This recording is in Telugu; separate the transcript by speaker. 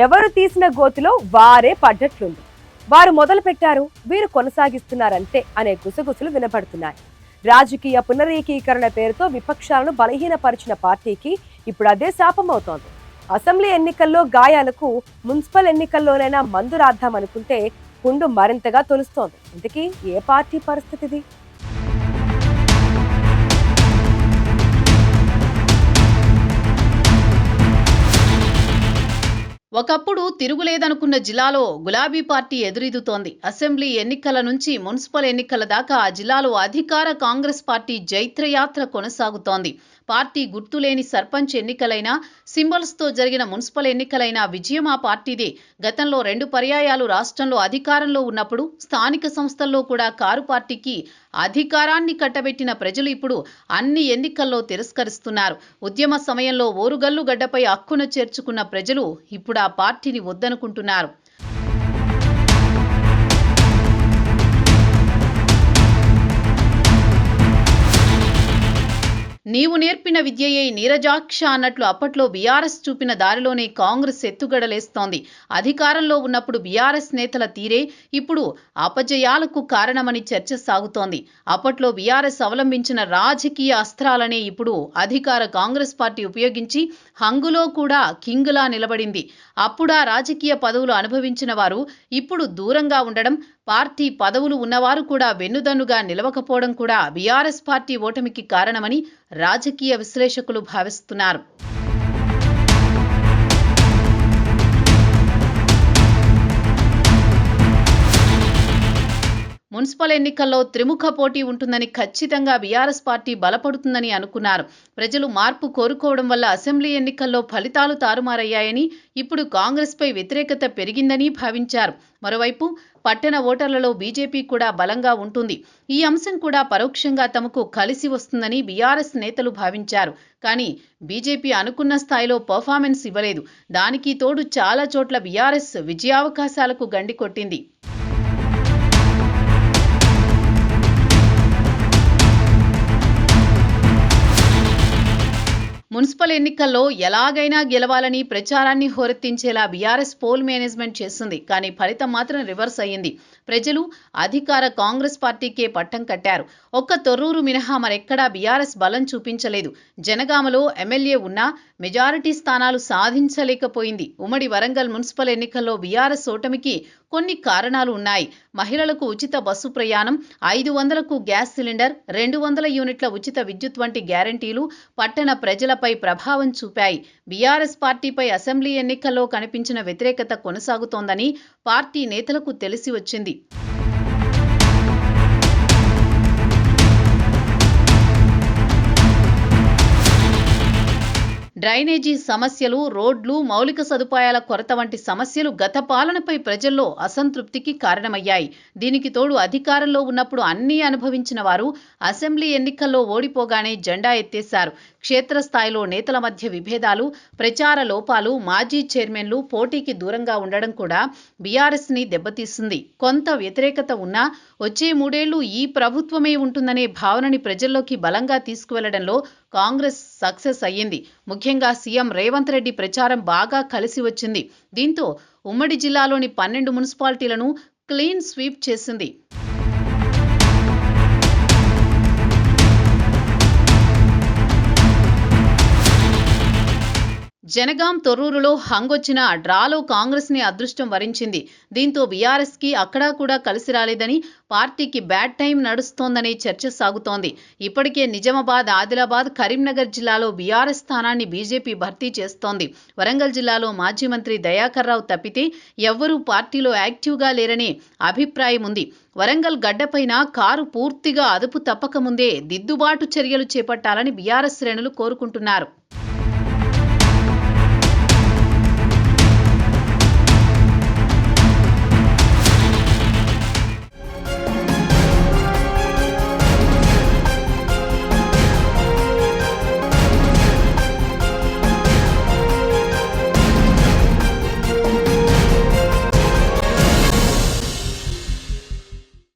Speaker 1: ఎవరు తీసిన గోతిలో వారే పడ్డట్లుంది. వారు మొదలు పెట్టారు, వీరు కొనసాగిస్తున్నారంతే అనే గుసగుసలు వినపడుతున్నాయి. రాజకీయ పునరేకీకరణ పేరుతో విపక్షాలను బలహీనపరిచిన పార్టీకి ఇప్పుడు అదే శాపమవుతోంది. అసెంబ్లీ ఎన్నికల్లో గాయాలకు మున్సిపల్ ఎన్నికల్లోనైనా మందు రాద్దామనుకుంటే పుండు మరింతగా తొలుస్తోంది. ఇంతకీ ఏ పార్టీ పరిస్థితిది?
Speaker 2: ఒకప్పుడు తిరుగులేదనుకున్న జిల్లాలో గులాబీ పార్టీ ఎదురీదుతోంది. అసెంబ్లీ ఎన్నికల నుంచి మున్సిపల్ ఎన్నికల దాకా ఆ జిల్లాలో అధికార కాంగ్రెస్ పార్టీ జైత్రయాత్ర కొనసాగుతోంది. పార్టీ గుర్తులేని సర్పంచ్ ఎన్నికలైనా, సింబల్స్తో జరిగిన మున్సిపల్ ఎన్నికలైనా విజయం ఆ పార్టీదే. గతంలో 2 పర్యాయాలు రాష్ట్రంలో అధికారంలో ఉన్నప్పుడు స్థానిక సంస్థల్లో కూడా కారు పార్టీకి అధికారాన్ని కట్టబెట్టిన ప్రజలు ఇప్పుడు అన్ని ఎన్నికల్లో తిరస్కరిస్తున్నారు. ఉద్యమ సమయంలో ఓరుగల్లు గడ్డపై హక్కున చేర్చుకున్న ప్రజలు ఇప్పుడు ఆ పార్టీని వద్దనుకుంటున్నారు. నీవు నేర్పిన విద్యయే నీరజాక్ష అన్నట్లు అప్పట్లో బీఆర్ఎస్ చూపిన దారిలోనే కాంగ్రెస్ ఎత్తుగడలేస్తోంది. అధికారంలో ఉన్నప్పుడు బీఆర్ఎస్ నేతల తీరే ఇప్పుడు అపజయాలకు కారణమని చర్చ సాగుతోంది. అప్పట్లో బీఆర్ఎస్ అవలంబించిన రాజకీయ అస్త్రాలనే ఇప్పుడు అధికార కాంగ్రెస్ పార్టీ ఉపయోగించి హంగులో కూడా కింగులా నిలబడింది. అప్పుడా రాజకీయ పదవులు అనుభవించిన వారు ఇప్పుడు దూరంగా ఉండడం, పార్టీ పదవులు ఉన్నవారు కూడా వెన్నుదన్నుగా నిలవకపోవడం కూడా బీఆర్ఎస్ పార్టీ ఓటమికి కారణమని రాజకీయ విశ్లేషకులు భావిస్తున్నారు. మున్సిపల్ ఎన్నికల్లో త్రిముఖ పోటీ ఉంటుందని, ఖచ్చితంగా బీఆర్ఎస్ పార్టీ బలపడుతుందని అనుకున్నారు. ప్రజలు మార్పు కోరుకోవడం వల్ల అసెంబ్లీ ఎన్నికల్లో ఫలితాలు తారుమారయ్యాయని, ఇప్పుడు కాంగ్రెస్పై వ్యతిరేకత పెరిగిందని భావించారు. మరోవైపు పట్టణ ఓటర్లలో బీజేపీ కూడా బలంగా ఉంటుంది. ఈ అంశం కూడా పరోక్షంగా తమకు కలిసి వస్తుందని బీఆర్ఎస్ నేతలు భావించారు. కానీ బీజేపీ అనుకున్న స్థాయిలో పర్ఫార్మెన్స్ ఇవ్వలేదు. దానికి తోడు చాలా చోట్ల బీఆర్ఎస్ విజయావకాశాలకు గండి కొట్టింది. మున్సిపల్ ఎన్నికల్లో ఎలాగైనా గెలవాలని ప్రచారాన్ని హోరెత్తించేలా బీఆర్ఎస్ పోల్ మేనేజ్మెంట్ చేస్తుంది. కానీ ఫలితం మాత్రం రివర్స్ అయ్యింది. ప్రజలు అధికార కాంగ్రెస్ పార్టీకే పట్టం కట్టారు. ఒక్క తొర్రూరు మినహా మరెక్కడా బీఆర్ఎస్ బలం చూపించలేదు. జనగామలో ఎమ్మెల్యే ఉన్నా మెజారిటీ స్థానాలు సాధించలేకపోయింది. ఉమ్మడి వరంగల్ మున్సిపల్ ఎన్నికల్లో బీఆర్ఎస్ ఓటమికి కొన్ని కారణాలు ఉన్నాయి. మహిళలకు ఉచిత బస్సు ప్రయాణం, 500కు గ్యాస్ సిలిండర్, 200 యూనిట్ల ఉచిత విద్యుత్ వంటి గ్యారంటీలు పట్టణ ప్రజలపై ప్రభావం చూపాయి. బీఆర్ఎస్ పార్టీపై అసెంబ్లీ ఎన్నికల్లో కనిపించిన వ్యతిరేకత కొనసాగుతోందని పార్టీ నేతలకు తెలిసి వచ్చింది. డ్రైనేజీ సమస్యలు, రోడ్లు, మౌలిక సదుపాయాల కొరత వంటి సమస్యలు గత పాలనపై ప్రజల్లో అసంతృప్తికి కారణమయ్యాయి. దీనికి తోడు అధికారంలో ఉన్నప్పుడు అన్నీ అనుభవించిన వారు అసెంబ్లీ ఎన్నికల్లో ఓడిపోగానే జెండా ఎత్తేశారు. క్షేత్రస్థాయిలో నేతల మధ్య విభేదాలు, ప్రచార లోపాలు, మాజీ చైర్మన్లు పోటీకి దూరంగా ఉండడం కూడా బీఆర్ఎస్ని దెబ్బతీసింది. కొంత వ్యతిరేకత ఉన్నా వచ్చే 3 ఏళ్లు ఈ ప్రభుత్వమే ఉంటుందనే భావనని ప్రజల్లోకి బలంగా తీసుకువెళ్లడంలో కాంగ్రెస్ సక్సెస్ అయ్యింది. ముఖ్యంగా సీఎం రేవంత్ రెడ్డి ప్రచారం బాగా కలిసి వచ్చింది. దీంతో ఉమ్మడి జిల్లాలోని 12 మున్సిపాలిటీలను క్లీన్ స్వీప్ చేసింది. జనగాం, తొర్రూరులో హంగొచ్చిన డ్రాలో కాంగ్రెస్ ని అదృష్టం వరించింది. దీంతో బీఆర్ఎస్ కి అక్కడా కూడా కలిసి రాలేదని, పార్టీకి బ్యాడ్ టైం నడుస్తోందనే చర్చ సాగుతోంది. ఇప్పటికే నిజామాబాద్, ఆదిలాబాద్, కరీంనగర్ జిల్లాలో బీఆర్ఎస్ స్థానాన్ని బీజేపీ భర్తీ చేస్తోంది. వరంగల్ జిల్లాలో మాజీ మంత్రి దయాకర్ రావు తప్పితే ఎవ్వరూ పార్టీలో యాక్టివ్గా లేరనే అభిప్రాయం ఉంది. వరంగల్ గడ్డపైన కారు పూర్తిగా అదుపు తప్పకముందే దిద్దుబాటు చర్యలు చేపట్టాలని బీఆర్ఎస్ శ్రేణులు కోరుకుంటున్నారు.